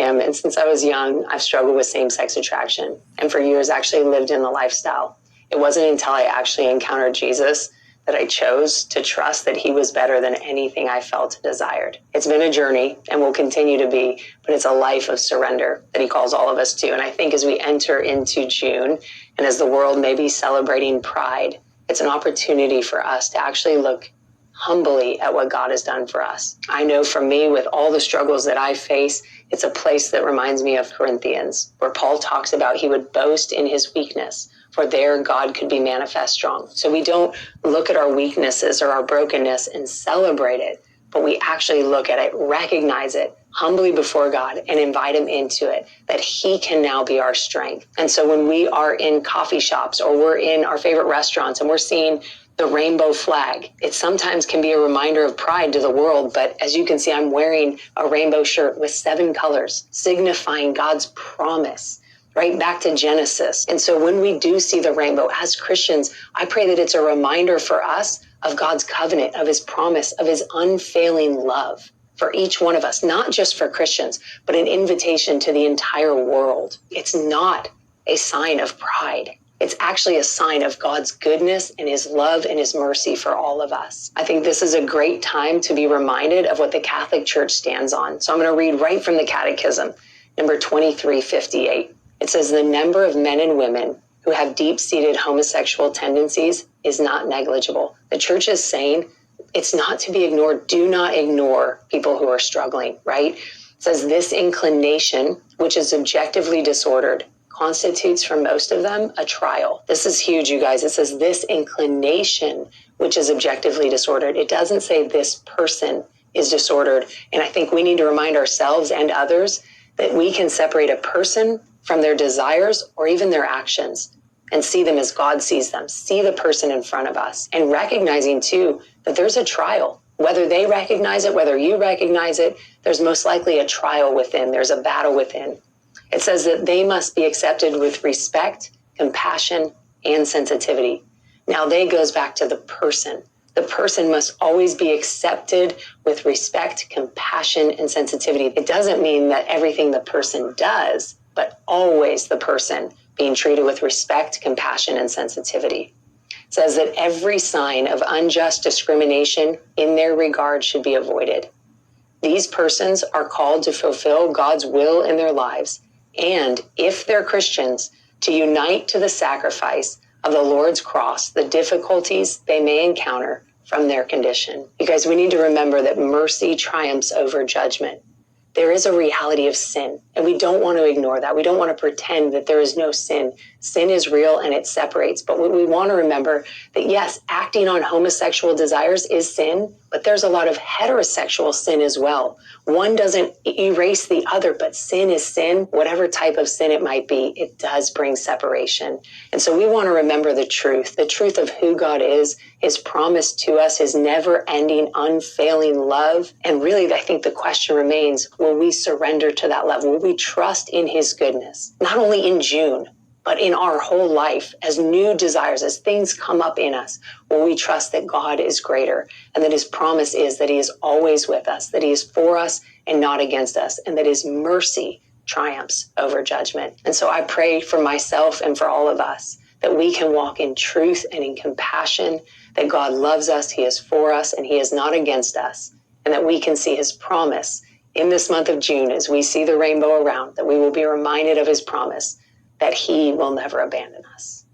am. And since I was young, I've struggled with same-sex attraction. And for years, actually lived in the lifestyle. It wasn't until I actually encountered Jesus that I chose to trust that he was better than anything I felt desired. It's been a journey and will continue to be, but it's a life of surrender that he calls all of us to. And I think as we enter into June and as the world may be celebrating Pride, it's an opportunity for us to actually look humbly at what God has done for us. I know for me, with all the struggles that I face, it's a place that reminds me of Corinthians, where Paul talks about he would boast in his weakness, for there God could be manifest strong. So we don't look at our weaknesses or our brokenness and celebrate it, but we actually look at it, recognize it humbly before God and invite him into it, that he can now be our strength. And so when we are in coffee shops or we're in our favorite restaurants and we're seeing the rainbow flag, it sometimes can be a reminder of pride to the world. But as you can see, I'm wearing a rainbow shirt with 7 colors, signifying God's promise, right back to Genesis. And so when we do see the rainbow as Christians, I pray that it's a reminder for us of God's covenant, of his promise, of his unfailing love for each one of us, not just for Christians, but an invitation to the entire world. It's not a sign of pride. It's actually a sign of God's goodness and his love and his mercy for all of us. I think this is a great time to be reminded of what the Catholic Church stands on. So I'm going to read right from the Catechism, number 2358. It says, the number of men and women who have deep-seated homosexual tendencies is not negligible. The Church is saying it's not to be ignored. Do not ignore people who are struggling, right? It says this inclination, which is objectively disordered, constitutes for most of them a trial. This is huge, you guys. It says this inclination, which is objectively disordered. It doesn't say this person is disordered. And I think we need to remind ourselves and others that we can separate a person from their desires or even their actions and see them as God sees them. See the person in front of us, and recognizing too that there's a trial. Whether they recognize it, whether you recognize it, there's most likely a trial within. There's a battle within. It says that they must be accepted with respect, compassion, and sensitivity. Now they goes back to the person. The person must always be accepted with respect, compassion, and sensitivity. It doesn't mean that everything the person does, but always the person being treated with respect, compassion, and sensitivity. It says that every sign of unjust discrimination in their regard should be avoided. These persons are called to fulfill God's will in their lives, and if they're Christians, to unite to the sacrifice of the Lord's cross the difficulties they may encounter from their condition. Because we need to remember that mercy triumphs over judgment. There is a reality of sin, and we don't want to ignore that. We don't want to pretend that there is no sin. Sin is real and it separates. But we want to remember that, yes, acting on homosexual desires is sin, but there's a lot of heterosexual sin as well. One doesn't erase the other, but sin is sin. Whatever type of sin it might be, it does bring separation. And so we want to remember the truth of who God is, his promise to us, his never-ending, unfailing love. And really, I think the question remains, will we surrender to that love? Will we trust in his goodness? Not only in June, but in our whole life, as new desires, as things come up in us, will we trust that God is greater and that his promise is that he is always with us, that he is for us and not against us, and that his mercy triumphs over judgment. And so I pray for myself and for all of us that we can walk in truth and in compassion, that God loves us, he is for us, and he is not against us, and that we can see his promise in this month of June as we see the rainbow around, that we will be reminded of his promise that he will never abandon us.